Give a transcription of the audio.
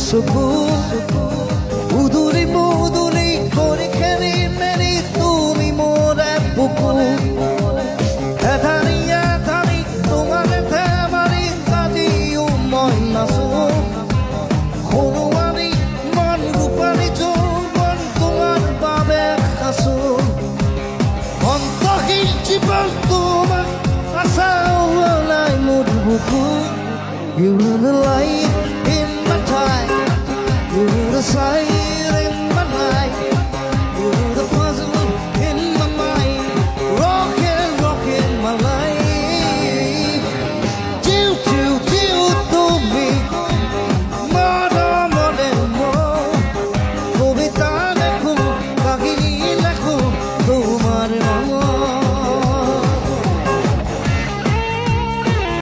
চকু উদুলি মুদুলি কৰি খেলি মেলি তুমি মোৰে বুকু এধানি এধানি তোমাৰ ধেমালি কাজিও মই নাচো সৰুৱানী মন ৰূপালী যৌৱন তোমাৰ বাবে সাঁচো অন্তহীন জীৱন তোমাৰ আশা ওলাই মোৰ বুকু You were the